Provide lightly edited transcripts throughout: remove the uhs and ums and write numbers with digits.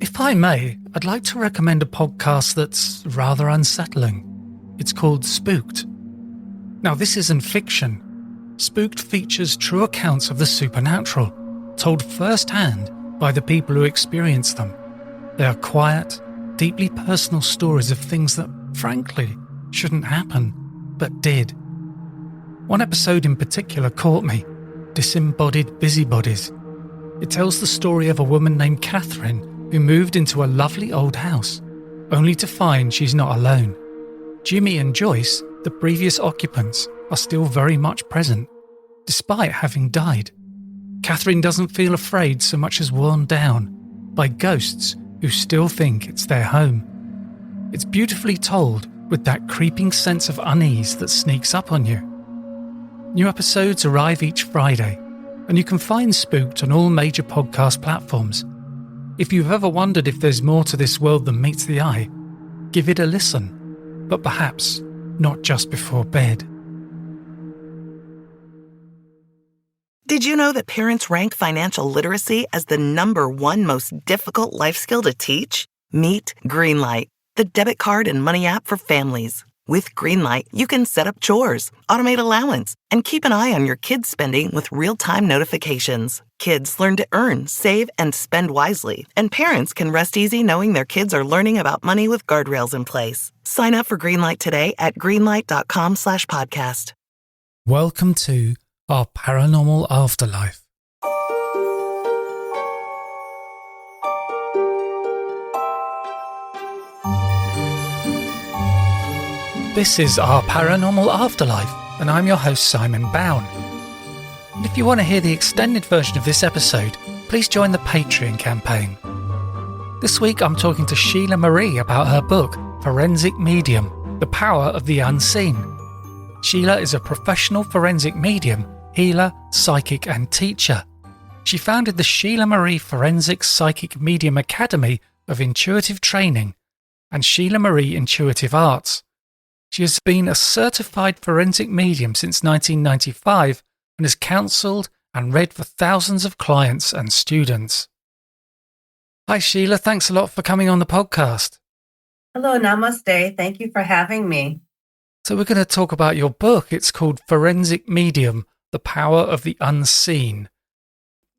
If I may, I'd like to recommend a podcast that's rather unsettling. It's called Spooked. Now, this isn't fiction. Spooked features true accounts of the supernatural, told firsthand by the people who experience them. They are quiet, deeply personal stories of things that, frankly, shouldn't happen, but did. One episode in particular caught me, Disembodied Busybodies. It tells the story of a woman named Catherine who moved into a lovely old house, only to find she's not alone. Jimmy and Joyce, the previous occupants, are still very much present, despite having died. Catherine doesn't feel afraid so much as worn down by ghosts who still think it's their home. It's beautifully told with that creeping sense of unease that sneaks up on you. New episodes arrive each Friday, and you can find Spooked on all major podcast platforms. If you've ever wondered if there's more to this world than meets the eye, give it a listen, but perhaps not just before bed. Did you know that parents rank financial literacy as the #1 most difficult life skill to teach? Meet Greenlight, the debit card and money app for families. With Greenlight, you can set up chores, automate allowance, and keep an eye on your kids' spending with real-time notifications. Kids learn to earn, save, and spend wisely, and parents can rest easy knowing their kids are learning about money with guardrails in place. Sign up for Greenlight today at greenlight.com/podcast. Welcome to our paranormal afterlife. This is our paranormal afterlife, and I'm your host Simon Bown. And if you want to hear the extended version of this episode, please join the Patreon campaign. This week I'm talking to Sheila Marie about her book, Forensic Medium, The Power of the Unseen. Sheila is a professional forensic medium, healer, psychic and teacher. She founded the Sheila Marie Forensic Psychic Medium Academy of Intuitive Training and Sheila Marie Intuitive Arts. She has been a certified forensic medium since 1995 and has counselled and read for thousands of clients and students. Hi Sheila, thanks a lot for coming on the podcast. Hello, namaste. Thank you for having me. So we're going to talk about your book. It's called Forensic Medium, The Power of the Unseen.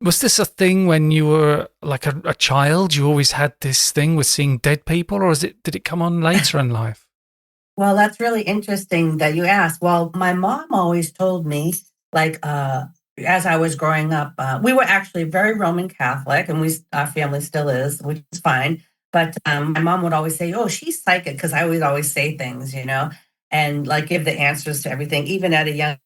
Was this a thing when you were like a child? You always had this thing with seeing dead people, or did it come on later in life? Well, that's really interesting that you asked. Well, my mom always told me, as I was growing up, we were actually very Roman Catholic, and our family still is, which is fine. But my mom would always say, "Oh, she's psychic," because I would always say things, and like give the answers to everything, even at a young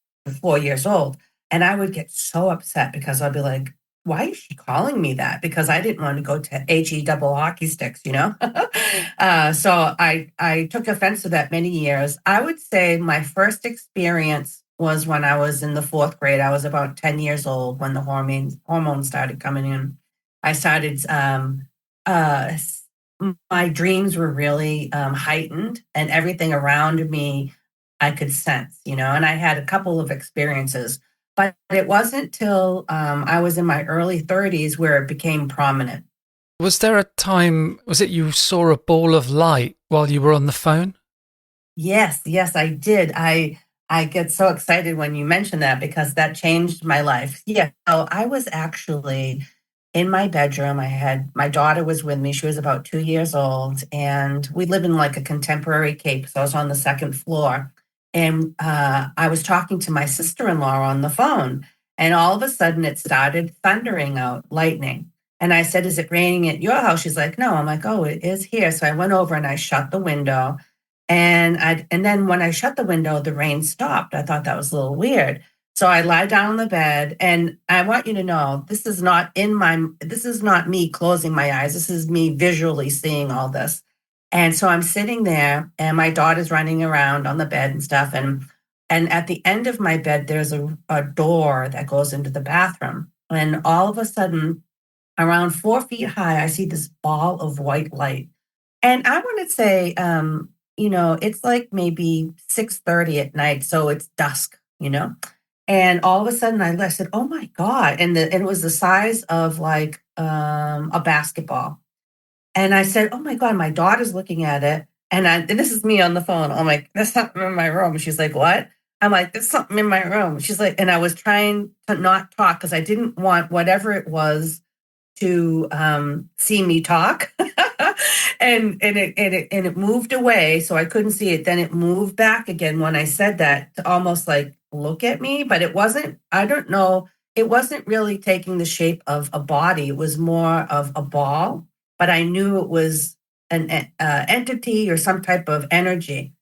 4 years old. And I would get so upset because I'd be like, why is she calling me that? Because I didn't want to go to HE double hockey sticks, So I took offense to that many years. I would say my first experience was when I was in the 4th grade. I was about 10 years old when the hormones started coming in. I started, my dreams were really heightened, and everything around me I could sense, and I had a couple of experiences. But it wasn't till I was in my early 30s where it became prominent. Was there a time, was it you saw a ball of light while you were on the phone? Yes, I did. I get so excited when you mention that because that changed my life. Yeah, so I was actually in my bedroom. My daughter was with me. She was about 2 years old, and we live in like a contemporary cape. So I was on the 2nd floor. And I was talking to my sister-in-law on the phone, and all of a sudden it started thundering out, lightning. And I said, "Is it raining at your house?" She's like, "No." I'm like, "Oh, it is here." So I went over and I shut the window. And then when I shut the window, the rain stopped. I thought that was a little weird. So I lie down on the bed, and I want you to know, this is not me closing my eyes. This is me visually seeing all this. And so I'm sitting there, and my daughter's running around on the bed and stuff. And at the end of my bed, there's a door that goes into the bathroom. And all of a sudden, around 4 feet high, I see this ball of white light. And I want to say, it's like maybe 6:30 at night. So it's dusk, And all of a sudden I said, "Oh my God." And it was the size of like a basketball. And I said, oh my God, my daughter's looking at it. And this is me on the phone. I'm like, there's something in my room. She's like, what? I'm like, there's something in my room. She's like, and I was trying to not talk because I didn't want whatever it was to see me talk. And it moved away, so I couldn't see it. Then it moved back again when I said that to almost like look at me, but it wasn't, I don't know, it wasn't really taking the shape of a body. It was more of a ball, but I knew it was an entity or some type of energy.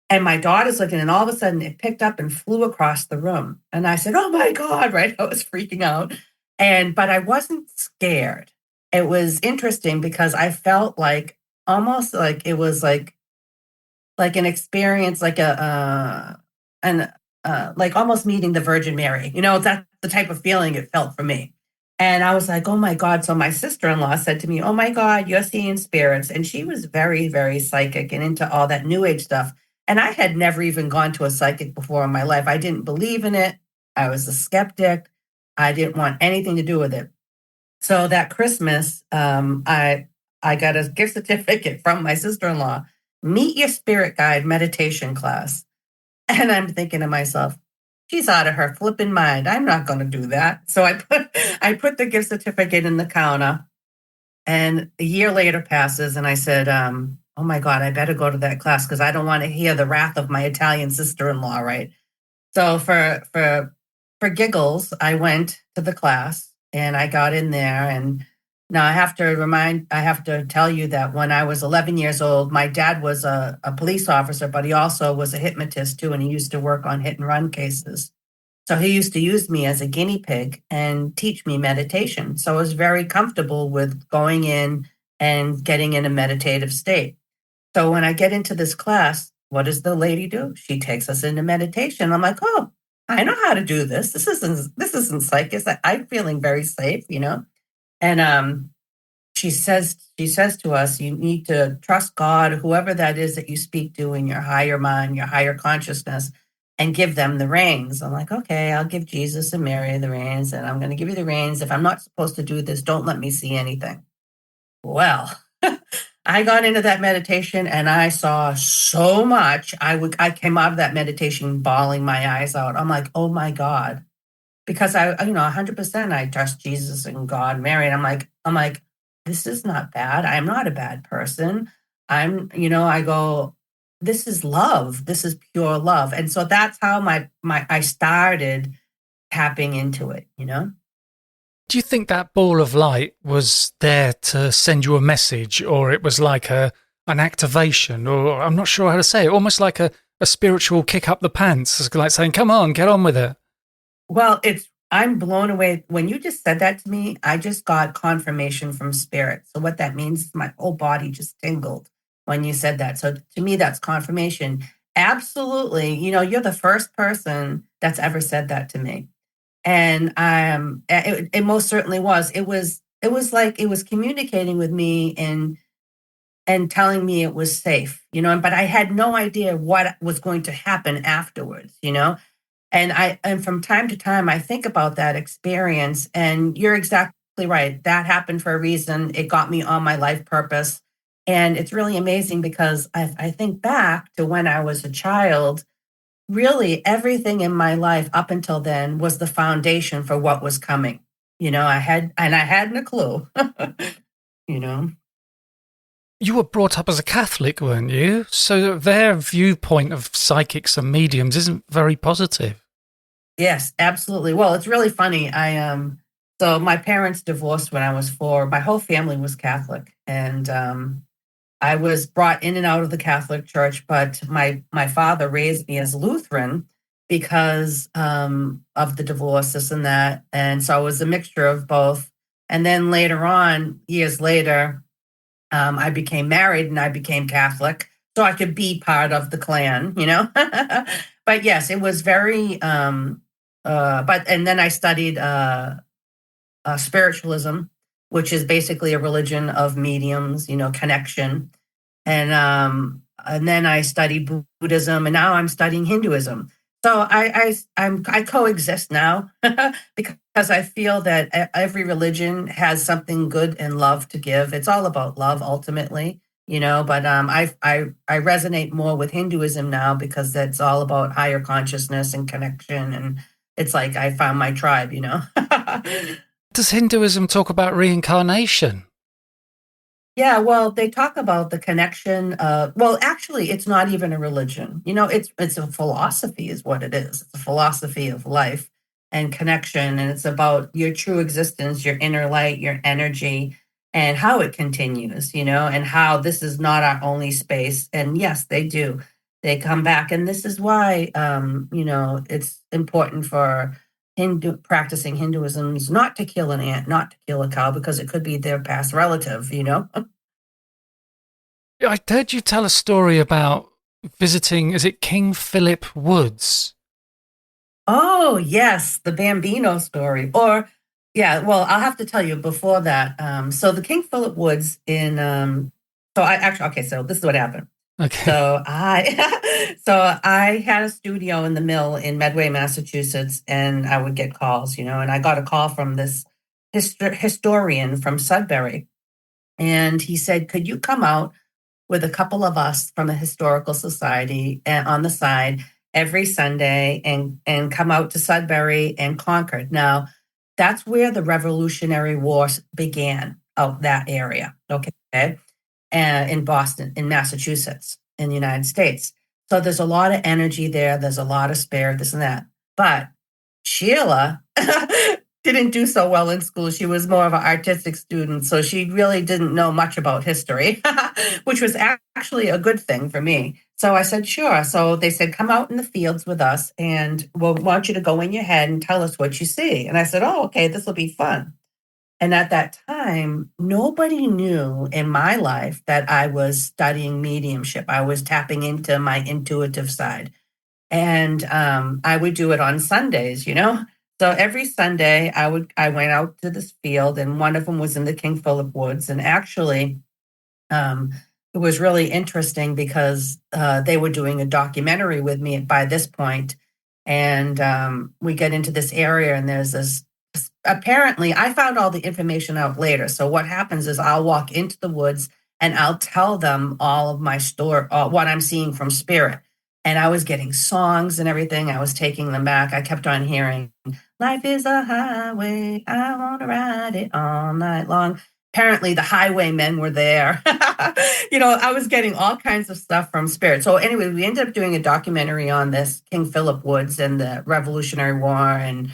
And my daughter's looking, and all of a sudden it picked up and flew across the room. And I said, oh my God, right? I was freaking out. But I wasn't scared. It was interesting because I felt like almost like it was like an experience, like like almost meeting the Virgin Mary. That's the type of feeling it felt for me. And I was like, oh my God. So my sister-in-law said to me, oh my God, you're seeing spirits. And she was very, very psychic and into all that new age stuff. And I had never even gone to a psychic before in my life. I didn't believe in it. I was a skeptic. I didn't want anything to do with it. So that Christmas, I got a gift certificate from my sister-in-law, Meet Your Spirit Guide meditation class. And I'm thinking to myself, she's out of her flipping mind. I'm not going to do that. So I put the gift certificate in the counter, and a year later passes, and I said, oh my God, I better go to that class because I don't want to hear the wrath of my Italian sister-in-law, right? So for giggles, I went to the class and I got in there. And now I have to tell you that when I was 11 years old, my dad was a police officer, but he also was a hypnotist too. And he used to work on hit and run cases. So he used to use me as a guinea pig and teach me meditation. So I was very comfortable with going in and getting in a meditative state. So when I get into this class, what does the lady do? She takes us into meditation. I'm like, oh, I know how to do this. This isn't psychic. I'm feeling very safe, And she says to us, you need to trust God, whoever that is that you speak to in your higher mind, your higher consciousness, and give them the reins. I'm like, okay, I'll give Jesus and Mary the reins, and I'm going to give you the reins. If I'm not supposed to do this, don't let me see anything. Well, I got into that meditation and I saw so much. I came out of that meditation bawling my eyes out. I'm like, oh my God. Because 100% I trust Jesus and God, Mary. And I'm like, this is not bad. I'm not a bad person. I go, this is love. This is pure love. And so that's how I started tapping into it. Do you think that ball of light was there to send you a message, or it was like an activation, or I'm not sure how to say it, almost like a spiritual kick up the pants, it's like saying, come on, get on with it? Well, I'm blown away. When you just said that to me, I just got confirmation from spirit. So what that means is my whole body just tingled when you said that. So to me, that's confirmation. Absolutely. You're the first person that's ever said that to me. And it most certainly was. It was like it was communicating with me and telling me it was safe, but I had no idea what was going to happen afterwards. And from time to time, I think about that experience, and you're exactly right. That happened for a reason. It got me on my life purpose. And it's really amazing because I think back to when I was a child. Really, everything in my life up until then was the foundation for what was coming. I hadn't a clue, you know. You were brought up as a Catholic, weren't you? So their viewpoint of psychics and mediums isn't very positive. Yes, absolutely. Well, it's really funny. So my parents divorced when I was 4. My whole family was Catholic, and I was brought in and out of the Catholic Church, but my father raised me as Lutheran because of the divorce, this and that. And so it was a mixture of both. And then later on, years later, I became married and I became Catholic so I could be part of the clan. But yes, it was very, and then I studied spiritualism, which is basically a religion of mediums, connection. And then I studied Buddhism, and now I'm studying Hinduism. So I coexist now because I feel that every religion has something good and love to give. It's all about love ultimately, But I resonate more with Hinduism now because it's all about higher consciousness and connection, and it's like I found my tribe. Does Hinduism talk about reincarnation? Yeah, well, they talk about the connection. Well, actually, it's not even a religion. It's a philosophy, is what it is. It's a philosophy of life and connection, and it's about your true existence, your inner light, your energy, and how it continues. And how this is not our only space. And yes, they do. They come back, and this is why, it's important for practicing Hinduism is not to kill an ant, not to kill a cow, because it could be their past relative. I heard you tell a story about visiting, is it King Philip Woods? Oh, yes, the Bambino story. Or, yeah, well, I'll have to tell you before that. So the King Philip Woods so I actually, okay, so this is what happened. Okay. So I had a studio in the mill in Medway, Massachusetts, and I would get calls, and I got a call from this historian from Sudbury. And he said, could you come out with a couple of us from a historical society on the side every Sunday and come out to Sudbury and Concord. Now, that's where the Revolutionary War began, out that area, okay, in Boston, in Massachusetts, in the United States. So there's a lot of energy there. There's a lot of spirit, this and that. But Sheila didn't do so well in school. She was more of an artistic student, so she really didn't know much about history, which was actually a good thing for me. So I said, sure. So they said, come out in the fields with us, and we'll want you to go in your head and tell us what you see. And I said, oh, okay, this will be fun. And at that time, nobody knew in my life that I was studying mediumship. I was tapping into my intuitive side. And I would do it on Sundays. So every Sunday I went out to this field, and one of them was in the King Philip Woods. And actually, it was really interesting because they were doing a documentary with me by this point. And we get into this area, and there's this. Apparently, I found all the information out later. So what happens is I'll walk into the woods and I'll tell them all of my story, what I'm seeing from spirit. And I was getting songs and everything. I was taking them back. I kept on hearing, life is a highway. I want to ride it all night long. Apparently, the highwaymen were there. I was getting all kinds of stuff from spirit. So anyway, we ended up doing a documentary on this King Philip Woods and the Revolutionary War and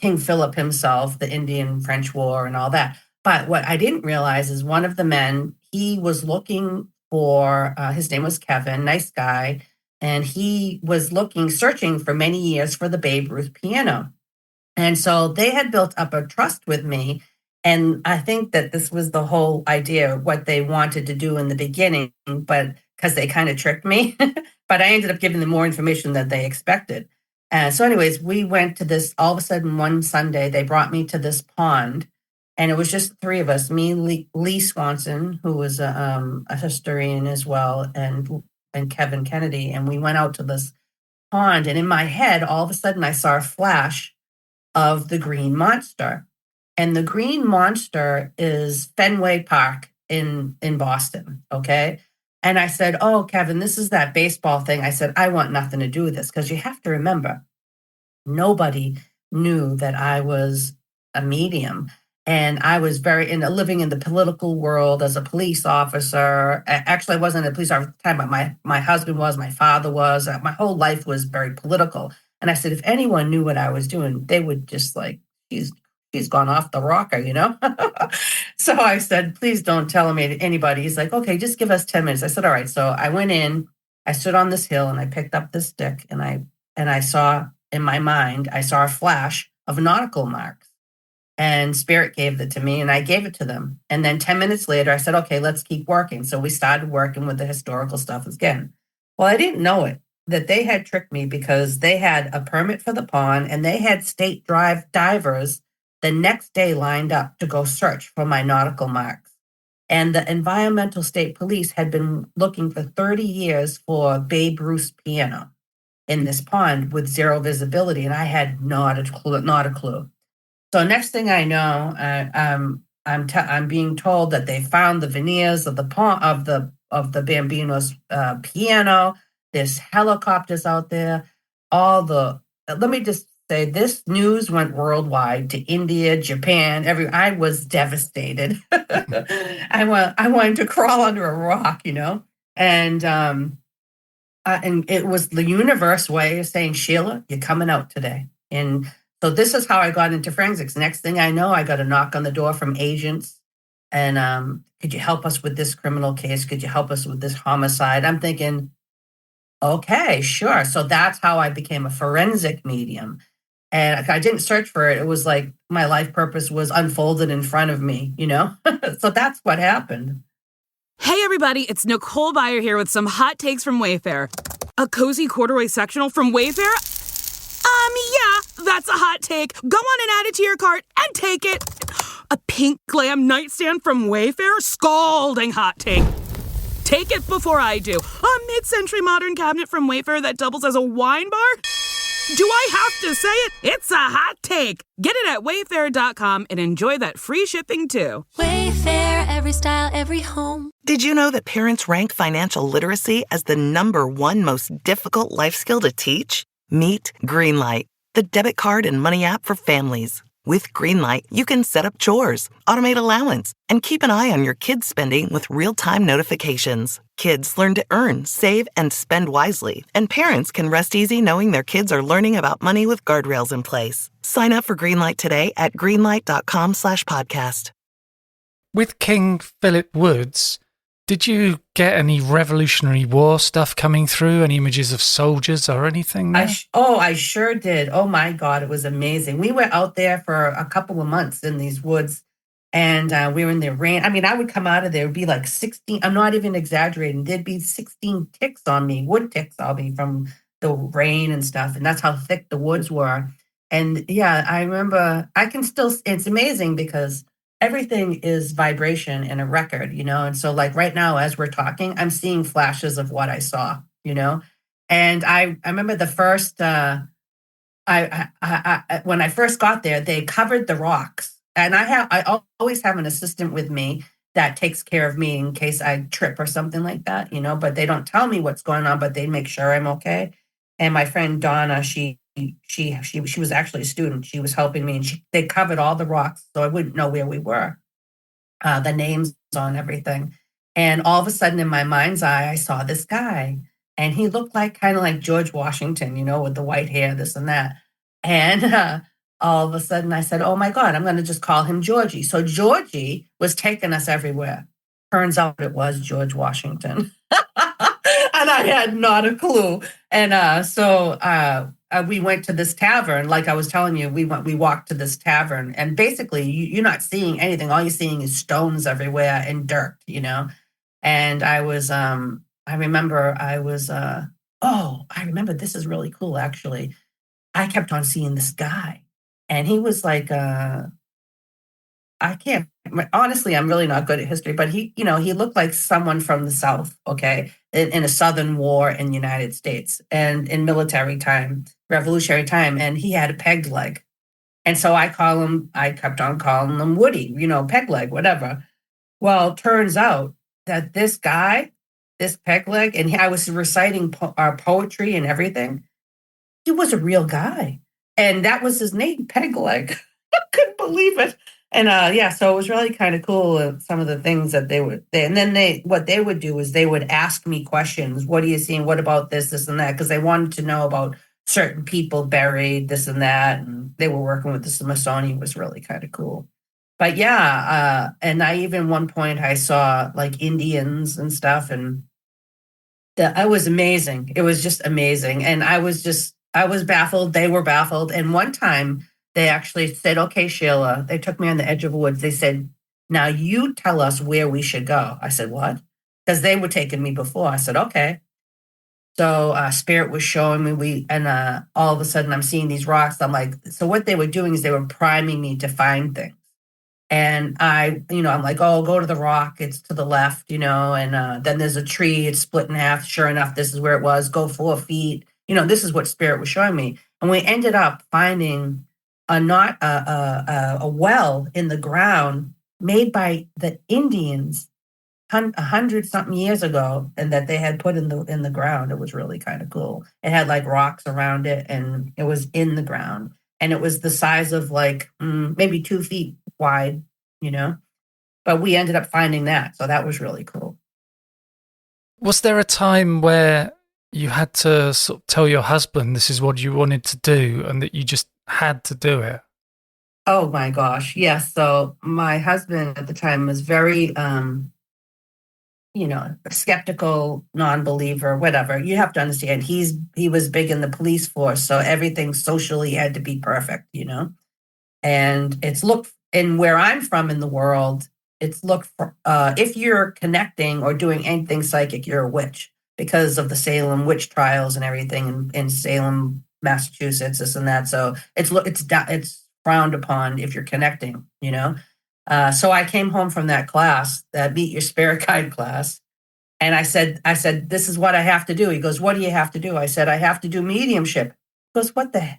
King Philip himself, the Indian-French War and all that. But what I didn't realize is one of the men, he was looking for, his name was Kevin, nice guy, and he was searching for many years for the Babe Ruth piano. And so they had built up a trust with me. And I think that this was the whole idea, what they wanted to do in the beginning, but because they kind of tricked me. But I ended up giving them more information than they expected. So anyways, we went to this, all of a sudden one Sunday, they brought me to this pond, and it was just the three of us, me, Lee Swanson, who was a historian as well, and Kevin Kennedy. And we went out to this pond, and in my head, all of a sudden I saw a flash of the green monster. And the green monster is Fenway Park in Boston, okay? And I said, oh, Kevin, this is that baseball thing. I said, I want nothing to do with this, because you have to remember, nobody knew that I was a medium. And I was living in the political world as a police officer. Actually, I wasn't a police officer at the time, but my husband was, my father was. My whole life was very political. And I said, if anyone knew what I was doing, they would just like, she's gone off the rocker. So I said, please don't tell anybody. He's like, okay, just give us 10 minutes. I said, all right. So I went in, I stood on this hill, and I picked up this stick, and I saw, in my mind, I saw a flash of nautical marks. And spirit gave it to me, and I gave it to them. And then 10 minutes later, I said, okay, let's keep working. So we started working with the historical stuff again. Well, I didn't know it, that they had tricked me, because they had a permit for the pond, and they had state divers the next day lined up to go search for my nautical marks. And the environmental state police had been looking for 30 years for Babe Ruth's piano. in this pond with zero visibility, and I had not a clue, not a clue. So next thing I know, I'm being told that they found the veneers of the Bambino's piano. There's helicopters out there. Let me just say, this news went worldwide to India, Japan. I was devastated. I wanted to crawl under a rock, and it was the universe way of saying, Sheila, you're coming out today. And so this is how I got into forensics. Next thing I know, I got a knock on the door from agents. And could you help us with this criminal case? Could you help us with this homicide? I'm thinking, okay, sure. So that's how I became a forensic medium. And I didn't search for it. It was like my life purpose was unfolded in front of me, So that's what happened. Hey everybody, it's Nicole Byer here with some hot takes from Wayfair. A cozy corduroy sectional from Wayfair? Yeah, that's a hot take. Go on and add it to your cart and take it. A pink glam nightstand from Wayfair? Scalding hot take. Take it before I do. A mid-century modern cabinet from Wayfair that doubles as a wine bar? Do I have to say it? It's a hot take. Get it at wayfair.com and enjoy that free shipping too. Wayfair, every style, every home. Did you know that parents rank financial literacy as the #1 most difficult life skill to teach? Meet Greenlight, the debit card and money app for families. With Greenlight, you can set up chores, automate allowance, and keep an eye on your kids' spending with real-time notifications. Kids learn to earn, save, and spend wisely, and parents can rest easy knowing their kids are learning about money with guardrails in place. Sign up for Greenlight today at greenlight.com/podcast. With King Philip Woods, did you get any Revolutionary War stuff coming through? Any images of soldiers or anything there? I sure did. Oh my God, it was amazing. We were out there for a couple of months in these woods, and we were in the rain. I mean, I would come out of there, it would be like 16, I'm not even exaggerating. There'd be 16 ticks on me, wood ticks on me from the rain and stuff. And that's how thick the woods were. And yeah, I remember, it's amazing because everything is vibration in a record, and so like right now as we're talking, I'm seeing flashes of what I saw, and I remember the first I when I first got there, they covered the rocks, and I always have an assistant with me that takes care of me in case I trip or something like that, but they don't tell me what's going on, but they make sure I'm okay. And my friend Donna, she was actually a student. She was helping me, and they covered all the rocks so I wouldn't know where we were, the names on everything. And all of a sudden in my mind's eye, I saw this guy, and he looked kind of like George Washington, with the white hair, this and that. And all of a sudden I said, oh my God, I'm going to just call him Georgie. So Georgie was taking us everywhere. Turns out it was George Washington. And I had not a clue. And so we went to this tavern. Like I was telling you, we walked to this tavern, and basically you're not seeing anything. All you're seeing is stones everywhere and dirt, And I remember this is really cool, actually. I kept on seeing this guy, and he was like, honestly, I'm really not good at history, but he looked like someone from the South, okay, in a Southern war in the United States and in military time, revolutionary time. And he had a pegged leg. And so I kept on calling him Woody, peg leg, whatever. Well, turns out that this guy, this peg leg, and I was reciting our poetry and everything. He was a real guy. And that was his name, Peg Leg. I couldn't believe it. And so it was really kind of cool, some of the things that what they would do is they would ask me questions. What are you seeing? What about this and that? Because they wanted to know about certain people buried, this and that. And they were working with the Smithsonian. It was really kind of cool. But yeah, and I even one point I saw like Indians and stuff, and it was amazing. It was just amazing. And I was baffled. They were baffled. And one time, they actually said, okay, Sheila, they took me on the edge of the woods. They said, now you tell us where we should go. I said, what? Because they were taking me before. I said, okay. So Spirit was showing me, all of a sudden I'm seeing these rocks. I'm like, so what they were doing is they were priming me to find things. And I'm like, oh, go to the rock. It's to the left, and then there's a tree. It's split in half. Sure enough, this is where it was. Go 4 feet. this is what spirit was showing me. And we ended up finding a well in the ground made by the Indians 100 something years ago, and that they had put in the ground. It was really kind of cool. It had like rocks around it, and it was in the ground, and it was the size of like maybe 2 feet wide, but we ended up finding that. So that was really cool. Was there a time where you had to sort of tell your husband this is what you wanted to do and that you just had to do it? Oh my gosh. Yes. So my husband at the time was very, skeptical, non-believer, whatever. You have to understand, he was big in the police force. So everything socially had to be perfect, and it's looked in where I'm from in the world. It's looked for, if you're connecting or doing anything psychic, you're a witch because of the Salem witch trials and everything in Salem, Massachusetts, this and that. So it's frowned upon if you're connecting, So I came home from that class, that Meet Your Spirit Guide class, and I said, this is what I have to do. He goes, what do you have to do? I said, I have to do mediumship. He goes, what the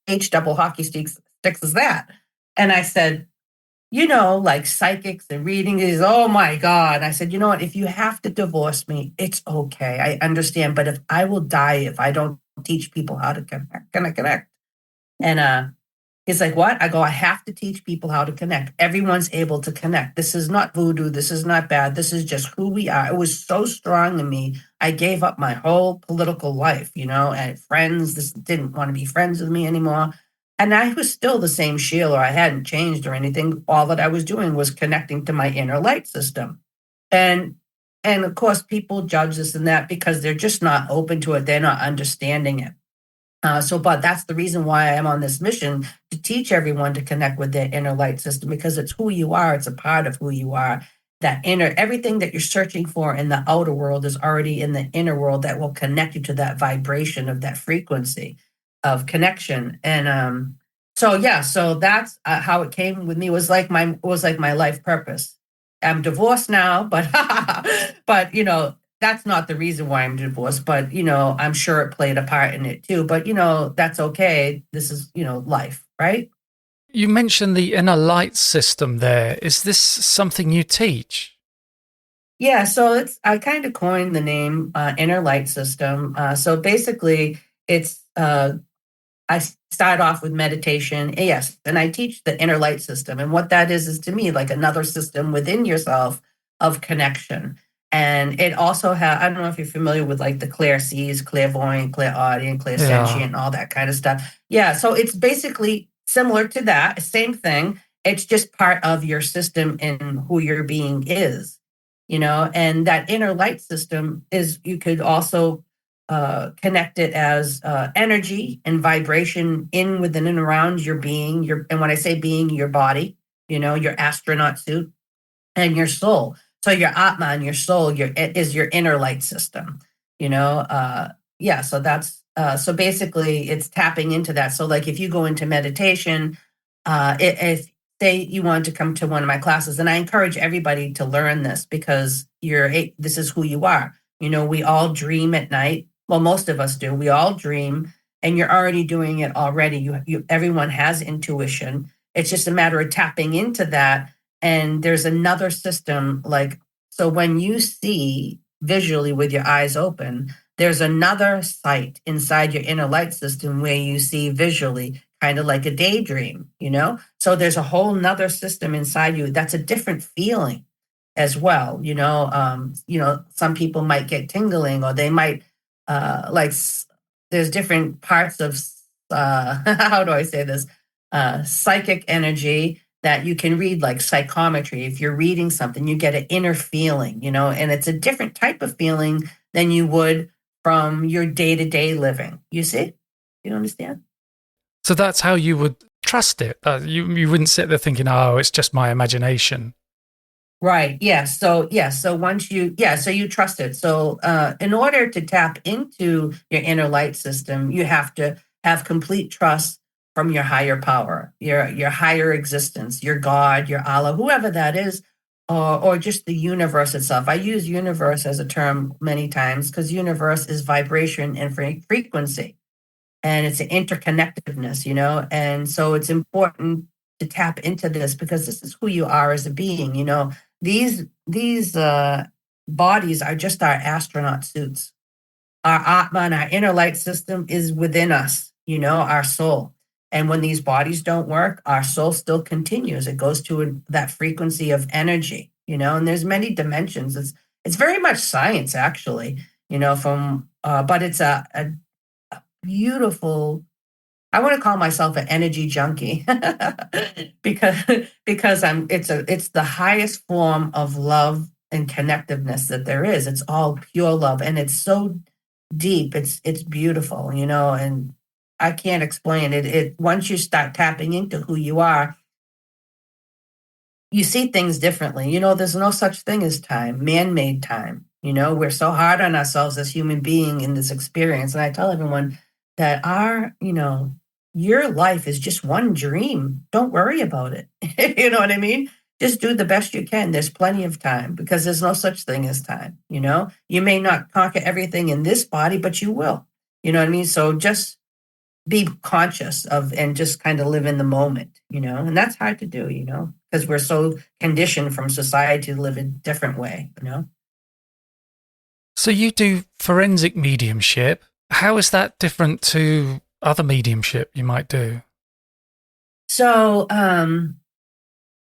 H double hockey sticks is that? And I said, like psychics and reading is, oh my God. I said, you know what? If you have to divorce me, it's okay. I understand. But if I will die if I don't teach people how to connect. And he's like, what? I go, I have to teach people how to connect. Everyone's able to connect. This is not voodoo. This is not bad. This is just who we are. It was so strong in me. I gave up my whole political life, and friends. This didn't want to be friends with me anymore. And I was still the same Sheila. I hadn't changed or anything. All that I was doing was connecting to my inner light system. And of course, people judge this and that because they're just not open to it. They're not understanding it. But that's the reason why I'm on this mission, to teach everyone to connect with their inner light system, because it's who you are. It's a part of who you are. That everything that you're searching for in the outer world is already in the inner world that will connect you to that vibration of that frequency of connection. And so that's how it came with me. It was like my life purpose. I'm divorced now, but that's not the reason why I'm divorced, but, I'm sure it played a part in it too. But, that's okay. This is, life, right? You mentioned the inner light system there. Is this something you teach? Yeah, so I kind of coined the name inner light system. So basically, it's I start off with meditation. Yes, and I teach the inner light system. And what that is to me like another system within yourself of connection. And it also I don't know if you're familiar with like the clairsees, clairvoyant, clairaudient, clairsentient, and all that kind of stuff. Yeah, so it's basically similar to that, same thing. It's just part of your system and who your being is, and that inner light system is, you could also connect it as energy and vibration in, within, and around your being. And when I say being, your body, your astronaut suit, and your soul. So your Atma and your soul, is your inner light system. So that's so basically it's tapping into that. So like if you go into meditation, if say you want to come to one of my classes, and I encourage everybody to learn this because this is who you are. We all dream at night. Well, most of us do. We all dream, and you're already doing it already. Everyone has intuition. It's just a matter of tapping into that. And there's another system, so when you see visually with your eyes open, there's another sight inside your inner light system where you see visually, kind of like a daydream, So there's a whole nother system inside you that's a different feeling as well. Some people might get tingling, or they might there's different parts of how do I say this? Psychic energy that you can read, like psychometry. If you're reading something, you get an inner feeling, and it's a different type of feeling than you would from your day-to-day living. You see? You understand? So that's how you would trust it. You wouldn't sit there thinking, oh, it's just my imagination. Right. Yeah. So once so you trust it. So in order to tap into your inner light system, you have to have complete trust from your higher power, your higher existence, your God, your Allah, whoever that is, or just the universe itself. I use universe as a term many times because universe is vibration and frequency, and it's an interconnectedness, and so it's important to tap into this because this is who you are as a being. These bodies are just our astronaut suits. Our Atman, our inner light system is within us, our soul. And when these bodies don't work, our soul still continues. It goes to that frequency of energy, and there's many dimensions. It's very much science, actually, but it's a beautiful. I want to call myself an energy junkie because it's the highest form of love and connectiveness that there is. It's all pure love, and it's so deep. It's beautiful, and I can't explain it. Once you start tapping into who you are, you see things differently. There's no such thing as time, man-made time. We're so hard on ourselves as human being in this experience. And I tell everyone that your life is just one dream. Don't worry about it. You know what I mean? Just do the best you can. There's plenty of time because there's no such thing as time. You may not conquer everything in this body, but you will. You know what I mean? So just be conscious of and just kind of live in the moment, and that's hard to do, because we're so conditioned from society to live a different way, So you do forensic mediumship. How is that different to other mediumship you might do? So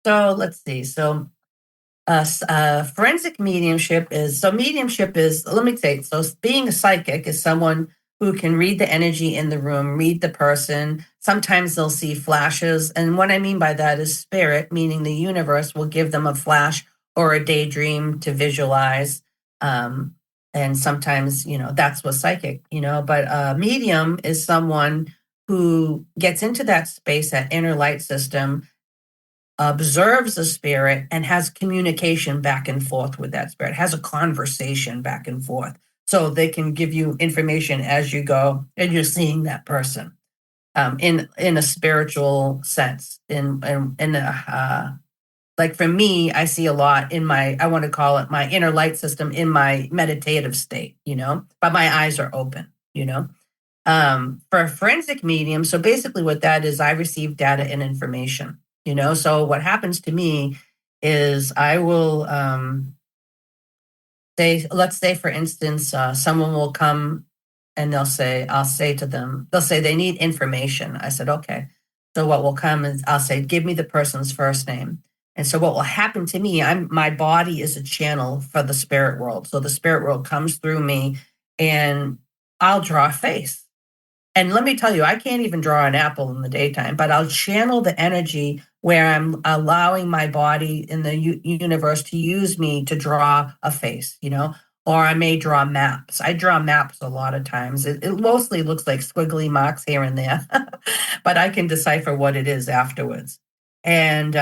let's see. So forensic mediumship is, let me say, so being a psychic is someone who can read the energy in the room, read the person. Sometimes they'll see flashes. And what I mean by that is spirit, meaning the universe will give them a flash or a daydream to visualize. And sometimes, that's what psychic, but medium is someone who gets into that space, that inner light system, observes the spirit and has communication back and forth with that spirit, has a conversation back and forth. So they can give you information as you go and you're seeing that person in a spiritual sense. Like for me, I see a lot in I want to call it my inner light system in my meditative state, but my eyes are open, for a forensic medium. So basically what that is, I receive data and information, so what happens to me is I will, let's say, for instance, someone will come and I'll say to them, they'll say they need information. I said, okay. So what will come is I'll say, give me the person's first name. And so what will happen to me, my body is a channel for the spirit world. So the spirit world comes through me and I'll draw a face. And let me tell you, I can't even draw an apple in the daytime, but I'll channel the energy where I'm allowing my body in the universe to use me to draw a face, or I may draw maps. I draw maps a lot of times. It mostly looks like squiggly marks here and there, but I can decipher what it is afterwards. And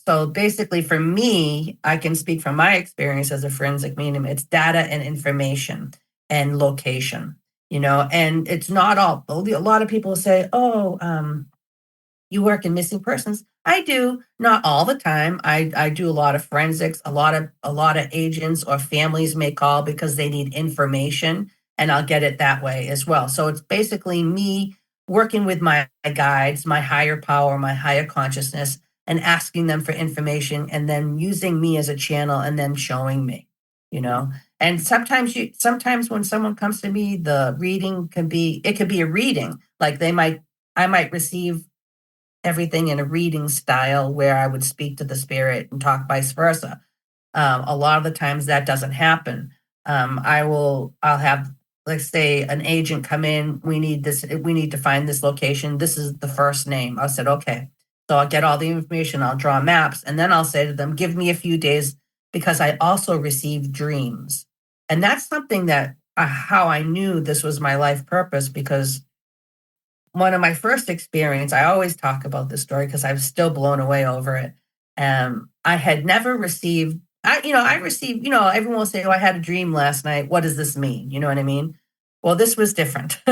so basically for me, I can speak from my experience as a forensic medium. It's data and information and location. And it's not all. A lot of people say, "Oh, you work in missing persons." I do, not all the time. I do a lot of forensics. A lot of agents or families may call because they need information, and I'll get it that way as well. So it's basically me working with my guides, my higher power, my higher consciousness, and asking them for information, and then using me as a channel, and then showing me. And sometimes when someone comes to me, the reading could be a reading. Like I might receive everything in a reading style where I would speak to the spirit and talk vice versa. A lot of the times that doesn't happen. I'll have, let's say, an agent come in. We need to find this location. This is the first name. I said, okay. So I'll get all the information. I'll draw maps, and then I'll say to them, give me a few days, because I also receive dreams. And that's something that how I knew this was my life purpose, because one of my first experience, I always talk about this story because I'm still blown away over it. I had never received, I received, everyone will say, oh, I had a dream last night. What does this mean? You know what I mean? Well, this was different.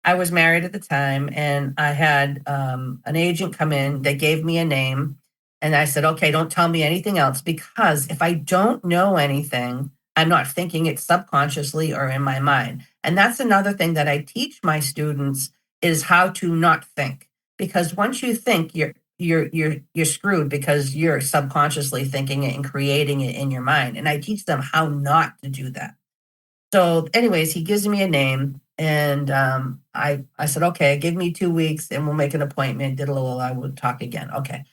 I was married at the time, and I had an agent come in. They gave me a name, And I said, okay, don't tell me anything else, because if I don't know anything, I'm not thinking it subconsciously or in my mind. And that's another thing that I teach my students, is how to not think. Because once you think, you're screwed, because you're subconsciously thinking it and creating it in your mind. And I teach them how not to do that. So anyways, he gives me a name, and I said, okay, give me 2 weeks and we'll make an appointment. I will talk again. Okay.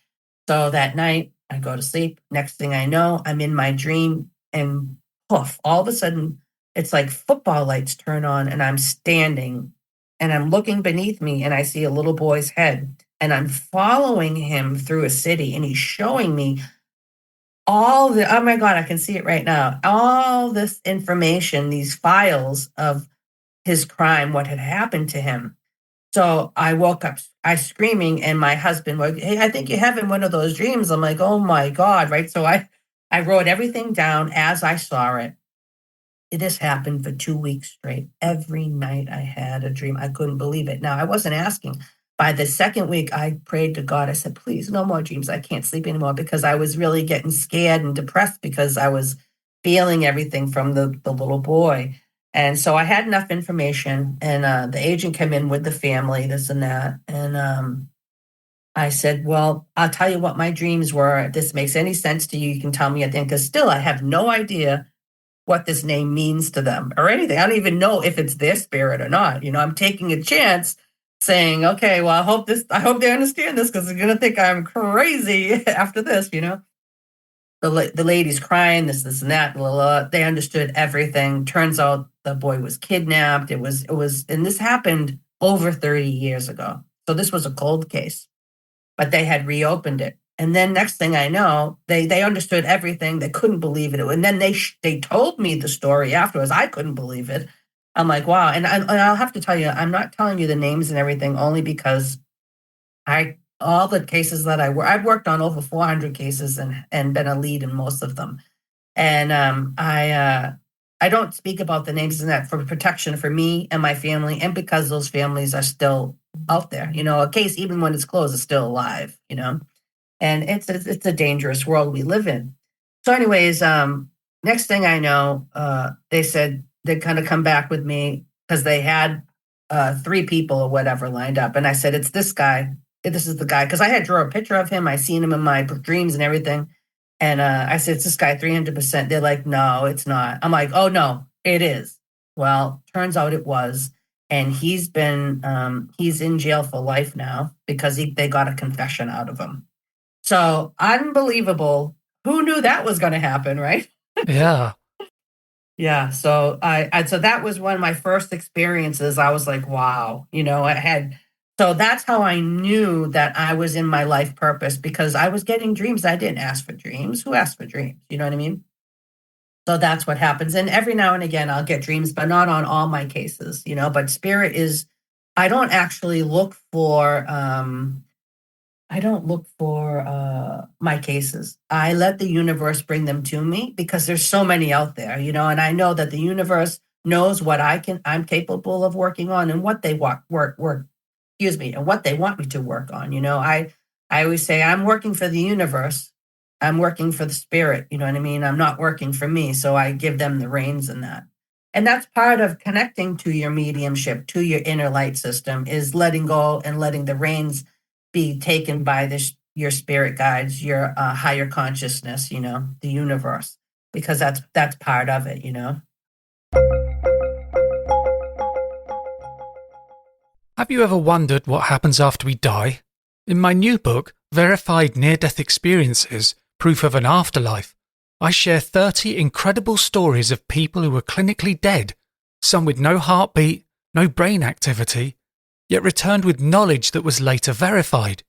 So that night I go to sleep. Next thing I know, I'm in my dream, and poof, all of a sudden it's like football lights turn on, and I'm standing and I'm looking beneath me, and I see a little boy's head, and I'm following him through a city, and he's showing me oh my God, I can see it right now. All this information, these files of his crime, what had happened to him. So I woke up, I screaming, and my husband was, hey, I think you're having one of those dreams. I'm like, oh my God, right? So I wrote everything down as I saw it. It has happened for 2 weeks straight. Every night I had a dream. I couldn't believe it. Now, I wasn't asking. By the second week, I prayed to God. I said, please, no more dreams. I can't sleep anymore, because I was really getting scared and depressed, because I was feeling everything from the little boy. And so I had enough information, and the agent came in with the family, this and that. And I said, well, I'll tell you what my dreams were. If this makes any sense to you, you can tell me at the end, because still I have no idea what this name means to them or anything. I don't even know if it's their spirit or not. I'm taking a chance saying, okay, well, I hope they understand this, because they're going to think I'm crazy after this. The lady's crying, this and that, blah, blah. They understood everything. Turns out the boy was kidnapped. It was, and this happened over 30 years ago. So this was a cold case, but they had reopened it. And then next thing I know, they understood everything. They couldn't believe it. And then they told me the story afterwards. I couldn't believe it. I'm like, wow. And I'll have to tell you, I'm not telling you the names and everything only because all the cases that I've worked on over 400 cases and been a lead in most of them. And I don't speak about the names and that for protection for me and my family, and because those families are still out there. A case, even when it's closed, is still alive, and it's a dangerous world we live in. So anyways, next thing I know, they said they'd kind of come back with me, because they had 3 people or whatever lined up. And I said, it's this guy. This is the guy. Because I had drawn a picture of him. I seen him in my dreams and everything. And I said, it's this guy, 300%. They're like, no, it's not. I'm like, oh, no, it is. Well, turns out it was. And he's in jail for life now, because they got a confession out of him. So unbelievable. Who knew that was going to happen, right? Yeah. Yeah. So so that was one of my first experiences. I was like, wow, so that's how I knew that I was in my life purpose, because I was getting dreams. I didn't ask for dreams. Who asked for dreams? You know what I mean? So that's what happens. And every now and again, I'll get dreams, but not on all my cases, but spirit is, I don't actually look for, my cases. I let the universe bring them to me, because there's so many out there, and I know that the universe knows what I'm capable of working on, and what they and what they want me to work on. I always say, I'm working for the universe. I'm working for the spirit. You know what I mean? I'm not working for me. So I give them the reins in that. And that's part of connecting to your mediumship, to your inner light system, is letting go and letting the reins be taken by your spirit guides, your higher consciousness, the universe, because that's part of it. Have you ever wondered what happens after we die? In my new book, Verified Near-Death Experiences, Proof of an Afterlife, I share 30 incredible stories of people who were clinically dead, some with no heartbeat, no brain activity, yet returned with knowledge that was later verified.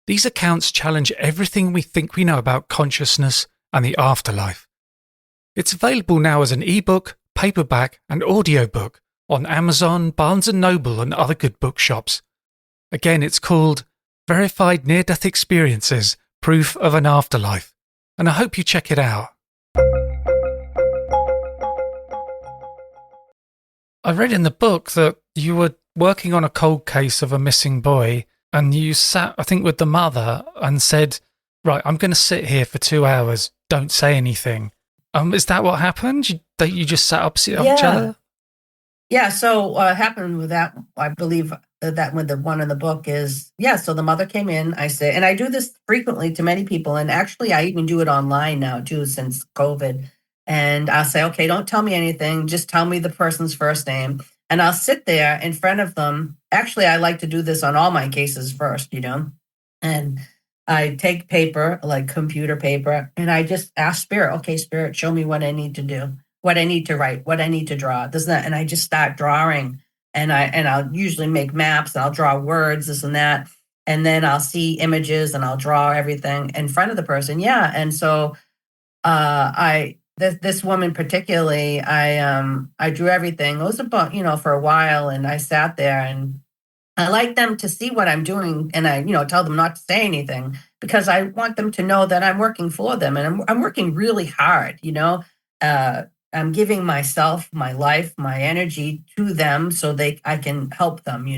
These accounts challenge everything we think we know about consciousness and the afterlife. It's available now as an ebook, paperback, and audiobook on Amazon, Barnes & Noble, and other good bookshops. Again, it's called Verified Near-Death Experiences, Proof of an Afterlife, and I hope you check it out. I read in the book that you were working on a cold case of a missing boy, and you sat, I think, with the mother and said, right, I'm going to sit here for 2 hours. Don't say anything. Is that what happened? That you just sat opposite of each other? Yeah. So what happened with that, I believe that with the one in the book is, so the mother came in, I say, and I do this frequently to many people. And actually, I even do it online now too, since COVID. And I'll say, okay, don't tell me anything. Just tell me the person's first name. And I'll sit there in front of them. Actually, I like to do this on all my cases first, and I take paper, like computer paper, and I just ask Spirit, okay, Spirit, show me what I need to do, what I need to write, what I need to draw, this and that. And I just start drawing, and I'll usually make maps, and I'll draw words, this and that. And then I'll see images, and I'll draw everything in front of the person. Yeah. And so this woman particularly, I drew everything. It was about, for a while, and I sat there, and I like them to see what I'm doing, and I, tell them not to say anything, because I want them to know that I'm working for them, and I'm working really hard. I'm giving myself, my life, my energy to them so I can help them.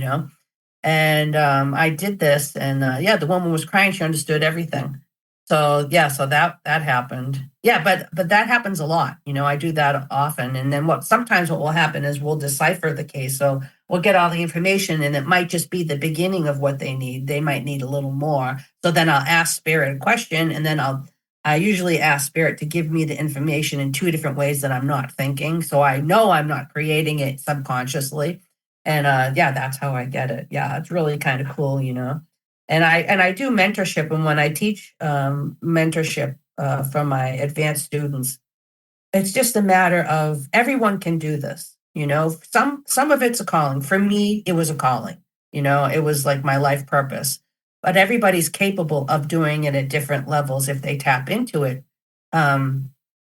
And I did this, and the woman was crying. She understood everything. So so that happened. Yeah, but that happens a lot. I do that often. And then sometimes what will happen is we'll decipher the case. So we'll get all the information, and it might just be the beginning of what they need. They might need a little more. So then I'll ask Spirit a question, and then I usually ask Spirit to give me the information in 2 different ways that I'm not thinking. So I know I'm not creating it subconsciously. And that's how I get it. Yeah, it's really kind of cool, And I do mentorship, and when I teach mentorship for my advanced students, it's just a matter of everyone can do this. Some of it's a calling. For me, it was a calling. It was like my life purpose. But everybody's capable of doing it at different levels if they tap into it.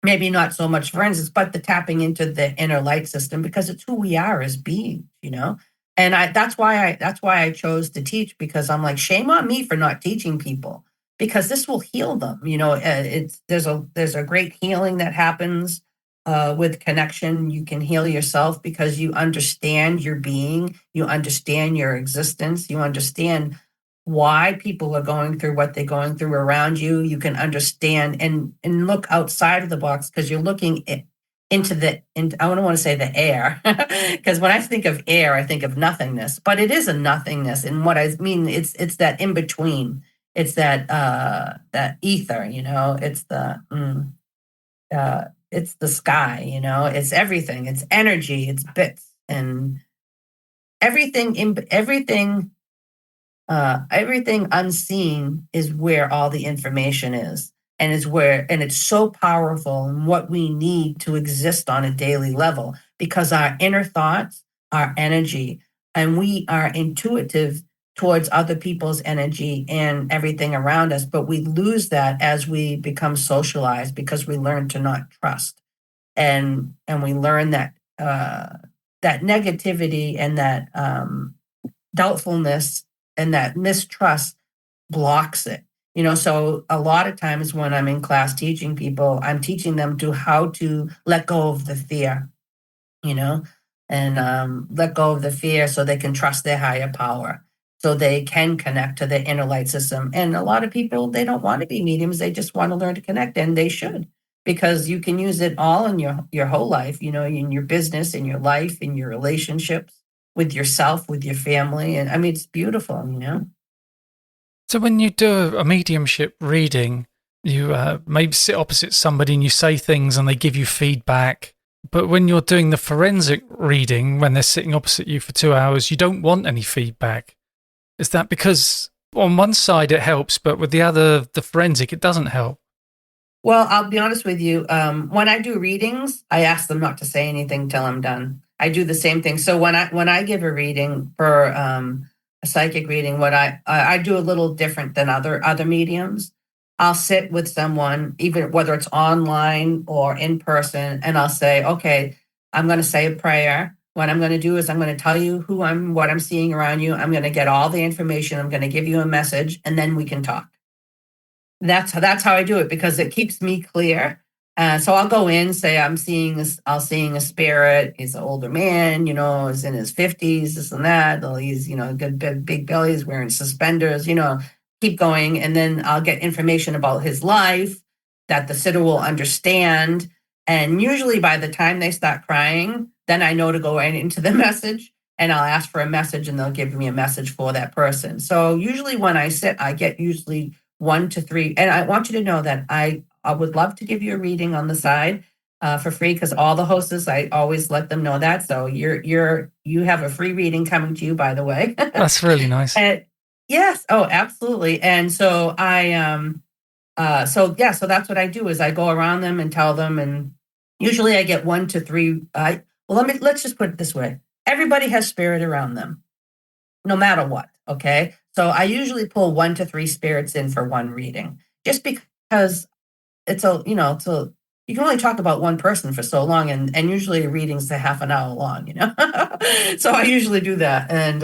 Maybe not so much forensics, but the tapping into the inner light system, because it's who we are as beings. And that's why I chose to teach, because I'm like, shame on me for not teaching people, because this will heal them. There's a great healing that happens with connection. You can heal yourself because you understand your being, you understand your existence, you understand why people are going through what they're going through around you. You can understand and look outside of the box, because you're looking into I don't want to say the air, because when I think of air, I think of nothingness, but it is a nothingness. And what I mean, it's that in between. It's that ether, it's the sky, it's everything. It's energy, it's bits, and everything unseen is where all the information is. And it's so powerful, and what we need to exist on a daily level, because our inner thoughts are energy, and we are intuitive towards other people's energy and everything around us. But we lose that as we become socialized, because we learn to not trust, and we learn that that negativity and that doubtfulness and that mistrust blocks it. So a lot of times when I'm in class teaching people, I'm teaching them how to let go of the fear, and let go of the fear so they can trust their higher power, so they can connect to the inner light system. And a lot of people, they don't want to be mediums. They just want to learn to connect, and they should, because you can use it all in your whole life, in your business, in your life, in your relationships, with yourself, with your family. And I mean, it's beautiful, So when you do a mediumship reading, you maybe sit opposite somebody and you say things and they give you feedback. But when you're doing the forensic reading, when they're sitting opposite you for 2 hours, you don't want any feedback. Is that because on one side it helps, but with the forensic, it doesn't help? Well, I'll be honest with you. When I do readings, I ask them not to say anything till I'm done. I do the same thing. So when I give a reading for a psychic reading, what I do a little different than other mediums. I'll sit with someone, even whether it's online or in person, and I'll say, okay, I'm going to say a prayer. What I'm going to do is I'm going to tell you what I'm seeing around you. I'm going to get all the information. I'm going to give you a message, and then we can talk. That's how I do it, because it keeps me clear. So I'll go in, say I'm seeing a spirit. He's an older man, he's in his 50s, this and that. He's, good big belly, he's wearing suspenders, keep going. And then I'll get information about his life that the sitter will understand. And usually by the time they start crying, then I know to go right into the message, and I'll ask for a message and they'll give me a message for that person. So usually when I sit, I get usually 1 to 3. And I want you to know that I would love to give you a reading on the side for free, because all the hosts, I always let them know that. So you have a free reading coming to you, by the way. That's really nice. And yes, oh, absolutely. And so so that's what I do is I go around them and tell them, and usually I get 1 to 3. Let's just put it this way. Everybody has spirit around them, no matter what. Okay. So I usually pull 1 to 3 spirits in for one reading, just because you can only talk about one person for so long. And usually a reading's a half an hour long, so I usually do that. And,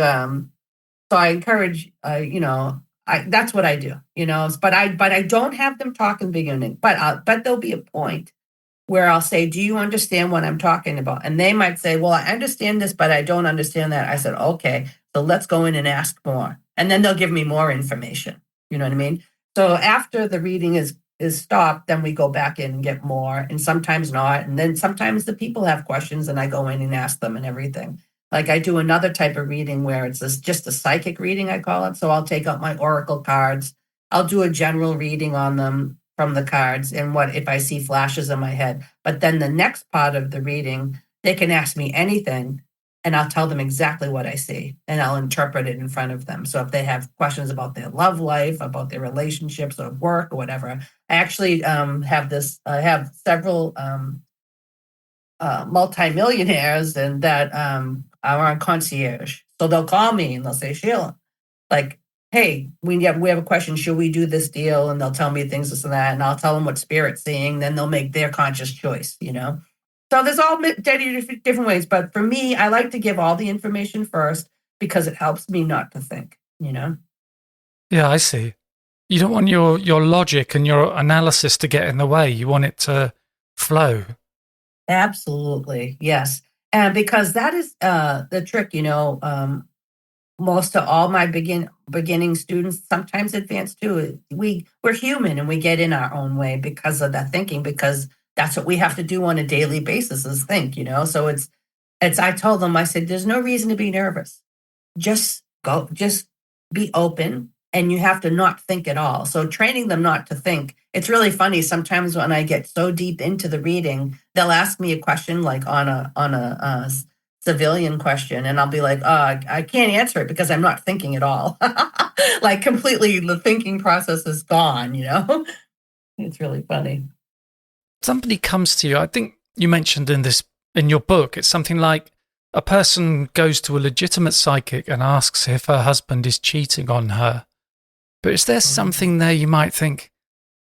so I encourage, that's what I do, but I don't have them talk in the beginning, but there'll be a point where I'll say, do you understand what I'm talking about? And they might say, well, I understand this, but I don't understand that. I said, okay, so let's go in and ask more. And then they'll give me more information. You know what I mean? So after the reading is stopped, then we go back in and get more, and sometimes not. And then sometimes the people have questions and I go in and ask them and everything. Like I do another type of reading where it's just a psychic reading, I call it. So I'll take out my oracle cards. I'll do a general reading on them from the cards and what if I see flashes in my head. But then the next part of the reading, they can ask me anything and I'll tell them exactly what I see and I'll interpret it in front of them. So if they have questions about their love life, about their relationships or work or whatever, I actually I have several multimillionaires and that are on concierge. So they'll call me and they'll say, Sheila, like, hey, we have a question. Should we do this deal? And they'll tell me things, this and that. And I'll tell them what spirit's seeing. Then they'll make their conscious choice, So there's all different ways. But for me, I like to give all the information first because it helps me not to think, Yeah, I see. You don't want your logic and your analysis to get in the way. You want it to flow. Absolutely. Yes. And because that is the trick, most of all my beginning students, sometimes advanced too, we're human and we get in our own way because of that thinking, because that's what we have to do on a daily basis is think, So it's I told them, I said, there's no reason to be nervous. Just be open, and you have to not think at all. So training them not to think. It's really funny. Sometimes when I get so deep into the reading, they'll ask me a question like on a civilian question, and I'll be like, I can't answer it because I'm not thinking at all. Like completely, the thinking process is gone. It's really funny. Somebody comes to you. I think you mentioned in your book, it's something like a person goes to a legitimate psychic and asks if her husband is cheating on her. But is there something there you might think,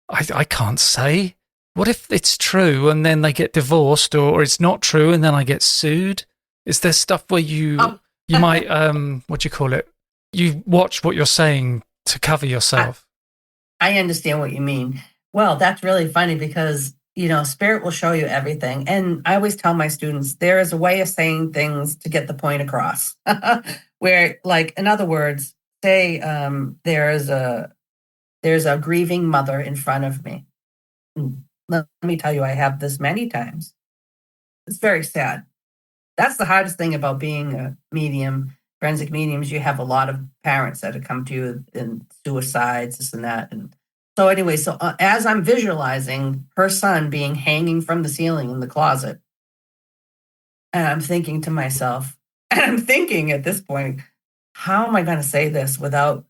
I can't say? What if it's true and then they get divorced, or it's not true and then I get sued? Is there stuff where you might, what do you call it? You watch what you're saying to cover yourself? I understand what you mean. Well, that's really funny because, spirit will show you everything. And I always tell my students, there is a way of saying things to get the point across. Where, like, in other words, say there's a grieving mother in front of me. Let me tell you, I have this many times. It's very sad. That's the hardest thing about being a medium, forensic mediums. You have a lot of parents that have come to you in suicides, this and that. And so anyway, as I'm visualizing her son being hanging from the ceiling in the closet, and I'm thinking to myself, and I'm thinking at this point, how am I going to say this without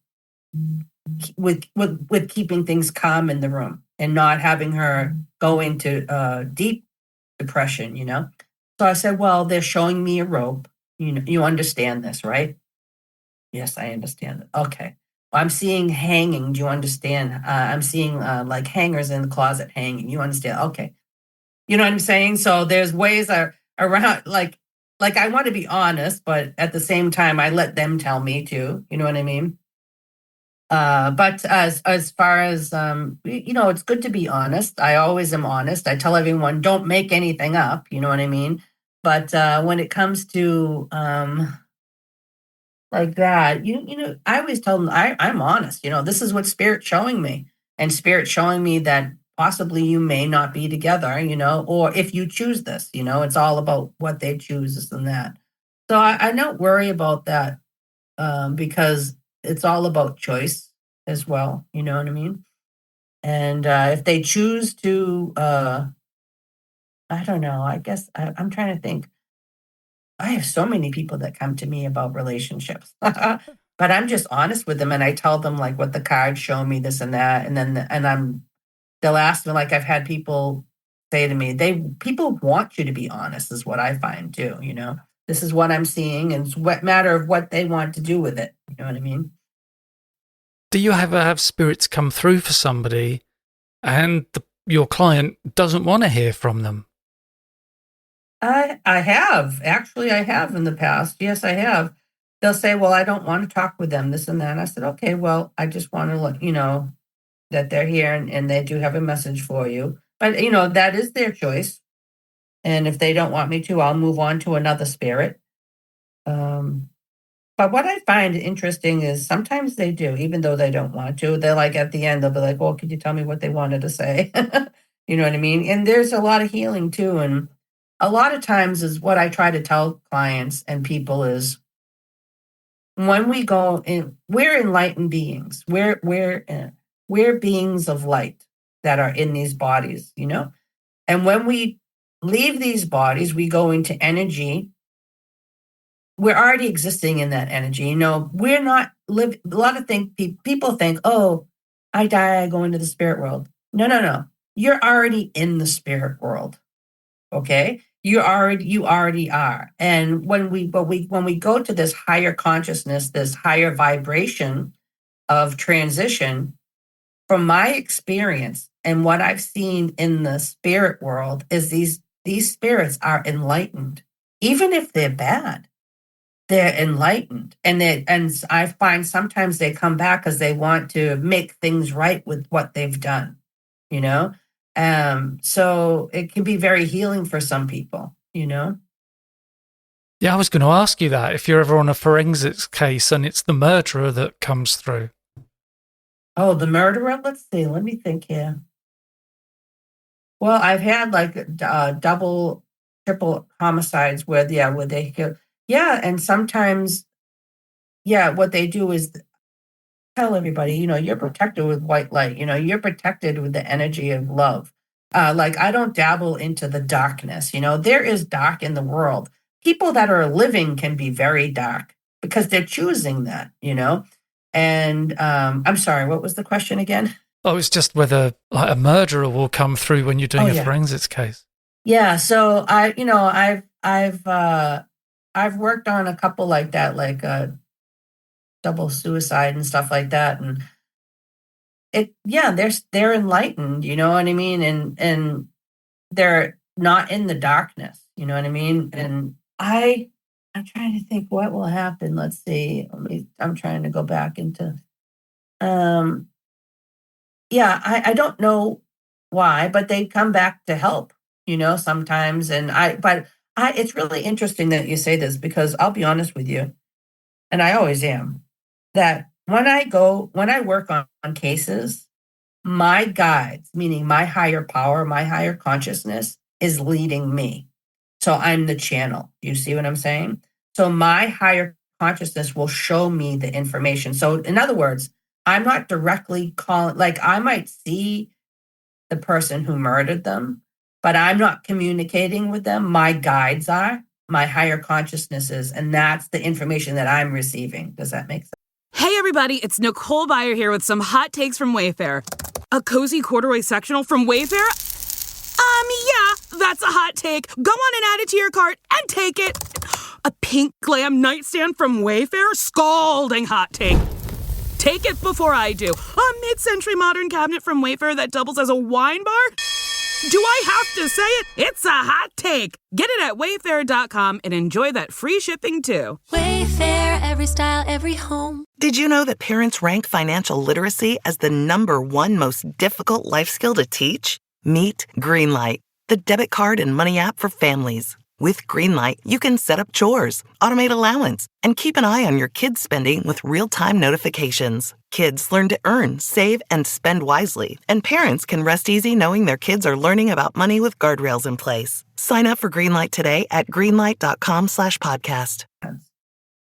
with keeping things calm in the room and not having her go into deep depression, So I said, well, they're showing me a rope. You understand this, right? Yes, I understand it. Okay. Well, I'm seeing hanging. Do you understand? I'm seeing like hangers in the closet hanging. You understand? Okay. You know what I'm saying? So there's ways around, like I want to be honest, but at the same time, I let them tell me too. You know what I mean? But as far as, it's good to be honest. I always am honest. I tell everyone, don't make anything up. You know what I mean? But when it comes to like that. I always tell them I'm honest. This is what Spirit's showing me. And Spirit's showing me that possibly you may not be together, or if you choose this, it's all about what they choose, this and that. So I don't worry about that because it's all about choice as well. You know what I mean? And if they choose to, I don't know, I guess I'm trying to think. I have so many people that come to me about relationships, but I'm just honest with them and I tell them like what the cards show me, this and that. And then, they'll ask me, like I've had people say to me, people want you to be honest is what I find too, this is what I'm seeing and it's what matter of what they want to do with it. You know what I mean? Do you ever have spirits come through for somebody and your client doesn't want to hear from them? I have. Actually, I have in the past. Yes, I have. They'll say, well, I don't want to talk with them, this and that. And I said, okay, well, I just want to let you know that they're here and they do have a message for you. But, that is their choice. And if they don't want me to, I'll move on to another spirit. But what I find interesting is sometimes they do, even though they don't want to. They're like at the end, they'll be like, well, could you tell me what they wanted to say? You know what I mean? And there's a lot of healing too. And a lot of times is what I try to tell clients and people is when we go in, we're enlightened beings. We're beings of light that are in these bodies, And when we leave these bodies, we go into energy. We're already existing in that energy. We're not live. A lot of people think, oh, I die, I go into the spirit world. No. You're already in the spirit world. Okay. You already are. And when we go to this higher consciousness, this higher vibration of transition, from my experience and what I've seen in the spirit world is these spirits are enlightened. Even if they're bad, they're enlightened. And I find sometimes they come back because they want to make things right with what they've done, So it can be very healing for some people, Yeah, I was going to ask you that if you're ever on a forensics case and it's the murderer that comes through. Oh, the murderer? Let's see. Let me think here. Well, I've had like double, triple homicides where they kill. Yeah, and sometimes, what they do is tell everybody, you're protected with white light. You're protected with the energy of love. Like I don't dabble into the darkness. There is dark in the world. People that are living can be very dark because they're choosing that, And I'm sorry, what was the question again? Oh, it's just whether like a murderer will come through when you're doing a forensics case. Yeah. So I've worked on a couple like that, like double suicide and stuff like that. And they're enlightened, you know what I mean? And they're not in the darkness, you know what I mean? And I'm trying to think what will happen. Let's see. I'm trying to go back into, I don't know why, but they come back to help, sometimes. And it's really interesting that you say this because I'll be honest with you, and I always am, that when I work on cases, my guides, meaning my higher power, my higher consciousness is leading me. So I'm the channel. You see what I'm saying? So my higher consciousness will show me the information. So in other words, I'm not directly calling, like I might see the person who murdered them, but I'm not communicating with them. My guides are, my higher consciousness is, and that's the information that I'm receiving. Does that make sense? Hey everybody, it's Nicole Byer here with some hot takes from Wayfair. A cozy corduroy sectional from Wayfair? Yeah, that's a hot take. Go on and add it to your cart and take it. A pink glam nightstand from Wayfair? Scalding hot take. Take it before I do. A mid-century modern cabinet from Wayfair that doubles as a wine bar? Do I have to say it? It's a hot take. Get it at wayfair.com and enjoy that free shipping too. Wayfair, every style, every home. Did you know that parents rank financial literacy as the #1 most difficult life skill to teach? Meet Greenlight, the debit card and money app for families. With Greenlight, you can set up chores, automate allowance, and keep an eye on your kids' spending with real-time notifications. Kids learn to earn, save, and spend wisely, and parents can rest easy knowing their kids are learning about money with guardrails in place. Sign up for Greenlight today at greenlight.com/podcast.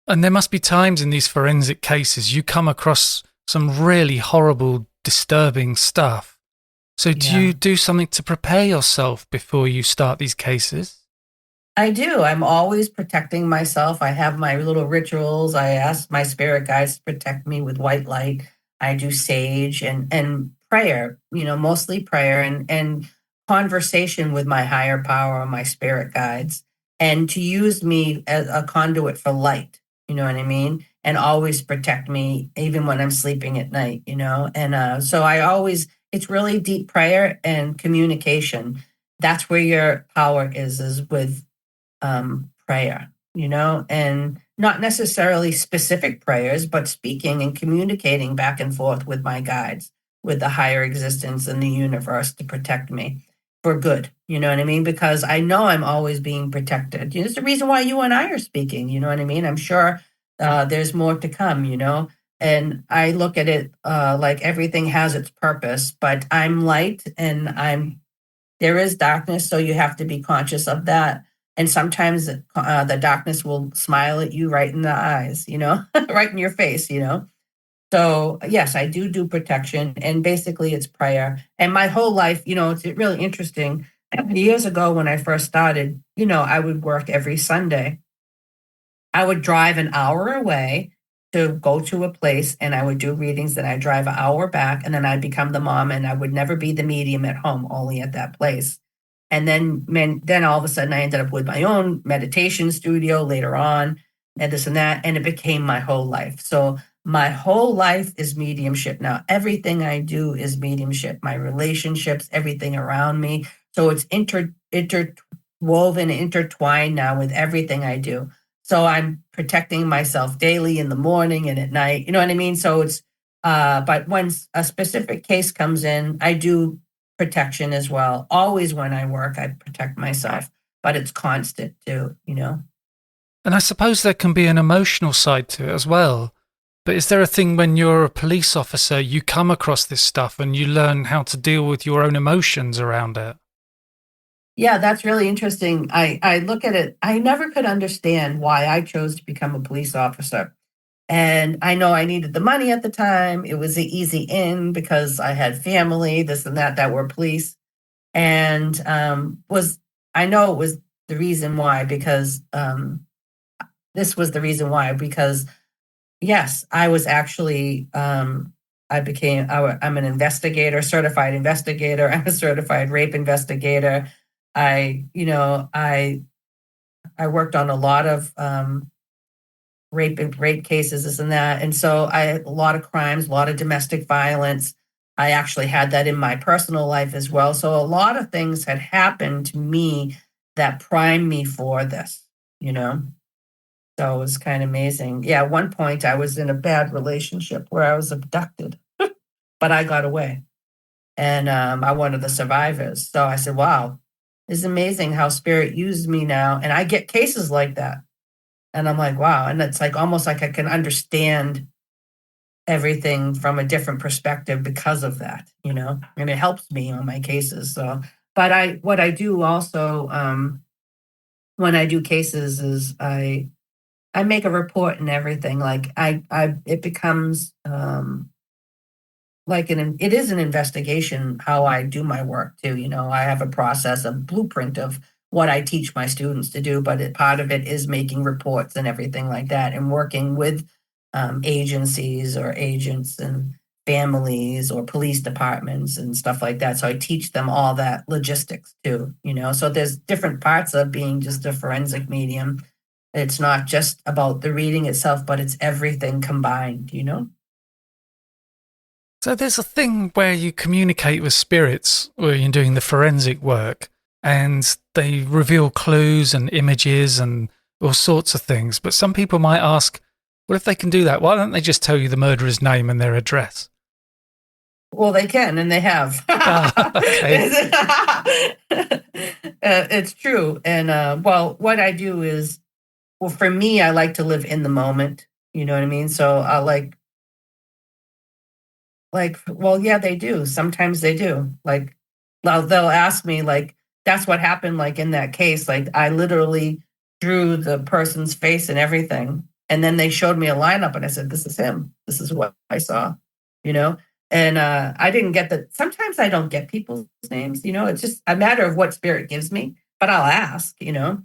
And there must be times in these forensic cases you come across some really horrible, disturbing stuff. So do you do something to prepare yourself before you start these cases? I do. I'm always protecting myself. I have my little rituals. I ask my spirit guides to protect me with white light. I do sage and prayer, mostly prayer and conversation with my higher power or my spirit guides, and to use me as a conduit for light, you know what I mean? And always protect me even when I'm sleeping at night, And so it's really deep prayer and communication. That's where your power is with prayer, and not necessarily specific prayers, but speaking and communicating back and forth with my guides, with the higher existence in the universe to protect me for good. You know what I mean? Because I know I'm always being protected. It's the reason why you and I are speaking. You know what I mean? I'm sure there's more to come, and I look at it like everything has its purpose, but I'm light and there is darkness. So you have to be conscious of that. And sometimes the darkness will smile at you right in the eyes, right in your face, So yes, I do protection, and basically it's prayer. And my whole life, it's really interesting. Years ago when I first started, I would work every Sunday. I would drive an hour away to go to a place and I would do readings. Then I'd drive an hour back and then I'd become the mom, and I would never be the medium at home, only at that place. And then all of a sudden I ended up with my own meditation studio later on, and this and that, and it became my whole life. So my whole life is mediumship now. Everything I do is mediumship. My relationships, everything around me. So it's interwoven, intertwined now with everything I do. So I'm protecting myself daily in the morning and at night. You know what I mean? So it's, but when a specific case comes in, I do protection as well. Always when I work, I protect myself, but it's constant too, And I suppose there can be an emotional side to it as well. But is there a thing when you're a police officer, you come across this stuff and you learn how to deal with your own emotions around it? Yeah, that's really interesting. I look at it. I never could understand why I chose to become a police officer. And I know I needed the money at the time. It was the easy in because I had family, this and that were police. And I know it was the reason why, because this was the reason why, because yes, I was actually, I'm an investigator, certified investigator. I'm a certified rape investigator. I worked on a lot of rape cases, this and that. And so a lot of crimes, a lot of domestic violence. I actually had that in my personal life as well. So a lot of things had happened to me that primed me for this, So it was kind of amazing. Yeah, at one point I was in a bad relationship where I was abducted, but I got away. And I'm one of the survivors. So I said, wow, it's amazing how spirit used me now. And I get cases like that. And I'm like, wow. And it's like almost like I can understand everything from a different perspective because of that, and it helps me on my cases. So, but what I do also when I do cases is I make a report and everything. Like it becomes it is an investigation how I do my work too. I have a process, a blueprint of what I teach my students to do, but part of it is making reports and everything like that, and working with agencies or agents and families or police departments and stuff like that. So I teach them all that logistics too, So there's different parts of being just a forensic medium. It's not just about the reading itself, but it's everything combined, So there's a thing where you communicate with spirits where you're doing the forensic work, and they reveal clues and images and all sorts of things. But some people might ask, well, if they can do that, why don't they just tell you the murderer's name and their address? Well, they can, and they have. Okay. It's true. And well, what I do is, well, for me, I like to live in the moment. You know what I mean? So I well, yeah, they do. Sometimes they do. Like, they'll ask me, like, that's what happened, like, in that case. Like, I literally drew the person's face and everything. And then they showed me a lineup and I said, this is him. This is what I saw, you know? And I didn't get that. Sometimes I don't get people's names, it's just a matter of what spirit gives me, but I'll ask, and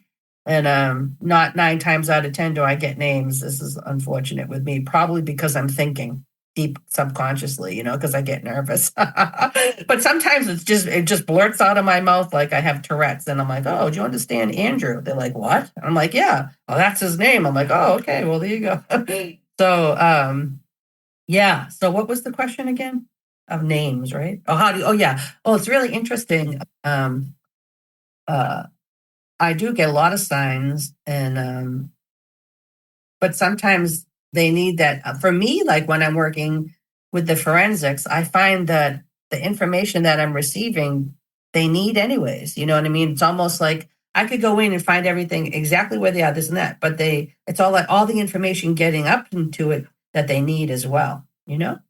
not 9 times out of 10 do I get names. This is unfortunate with me, probably because I'm thinking deep subconsciously, because I get nervous. But sometimes it just blurts out of my mouth like I have Tourette's, and I'm like, oh, do you understand Andrew? They're like, what? I'm like, yeah. Oh, that's his name. I'm like, oh, okay, well, there you go. So yeah. So what was the question again? Of names, right? Yeah. Oh, it's really interesting. I do get a lot of signs, and but sometimes they need that. For me, like when I'm working with the forensics, I find that the information that I'm receiving, they need anyways. You know what I mean? It's almost like I could go in and find everything exactly where they are, this and that, but it's all like all the information getting up into it that they need as well, Well,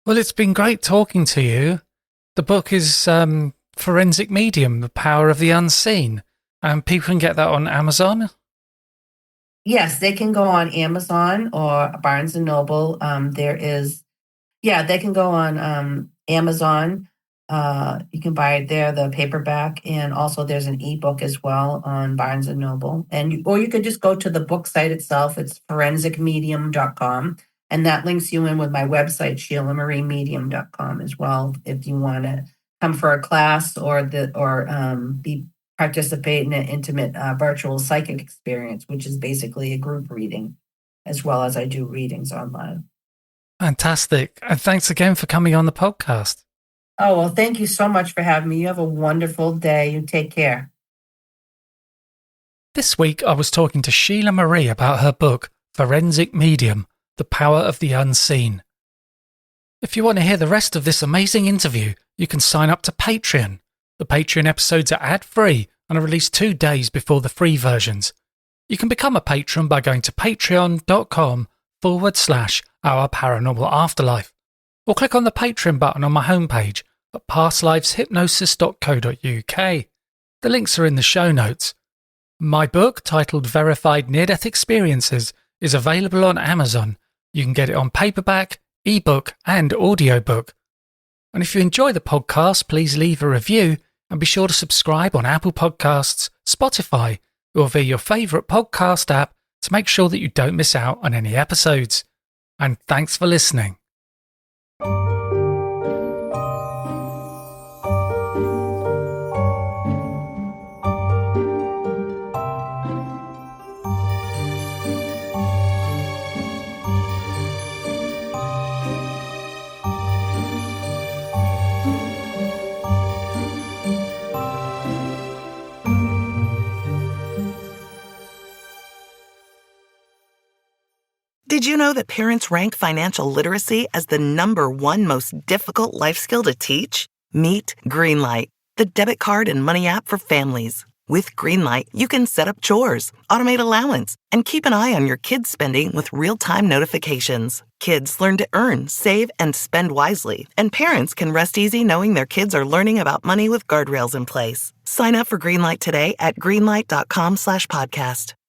it's been great talking to you. The book is Forensic Medium, The Power of the Unseen. And people can get that on Amazon? Yes, they can go on Amazon or Barnes and Noble. They can go on Amazon. You can buy it there, the paperback, and also there's an ebook as well on Barnes and Noble. Or you could just go to the book site itself. It's forensicmedium.com, and that links you in with my website, SheilaMarieMedium.com as well, if you want to come for a class or participate in an intimate virtual psychic experience, which is basically a group reading, as well as I do readings online. Fantastic. And thanks again for coming on the podcast. Oh, well, thank you so much for having me. You have a wonderful day. You take care. This week, I was talking to Sheila Marie about her book, Forensic Medium, The Power of the Unseen. If you want to hear the rest of this amazing interview, you can sign up to Patreon. The Patreon episodes are ad-free and are released 2 days before the free versions. You can become a patron by going to patreon.com/Our Paranormal Afterlife, or click on the Patreon button on my homepage at pastliveshypnosis.co.uk. The links are in the show notes. My book, titled Verified Near-Death Experiences, is available on Amazon. You can get it on paperback, ebook, and audiobook. And if you enjoy the podcast, please leave a review and be sure to subscribe on Apple Podcasts, Spotify, or via your favourite podcast app to make sure that you don't miss out on any episodes. And thanks for listening. Did you know that parents rank financial literacy as the #1 most difficult life skill to teach? Meet Greenlight, the debit card and money app for families. With Greenlight, you can set up chores, automate allowance, and keep an eye on your kids' spending with real-time notifications. Kids learn to earn, save, and spend wisely, and parents can rest easy knowing their kids are learning about money with guardrails in place. Sign up for Greenlight today at greenlight.com/podcast.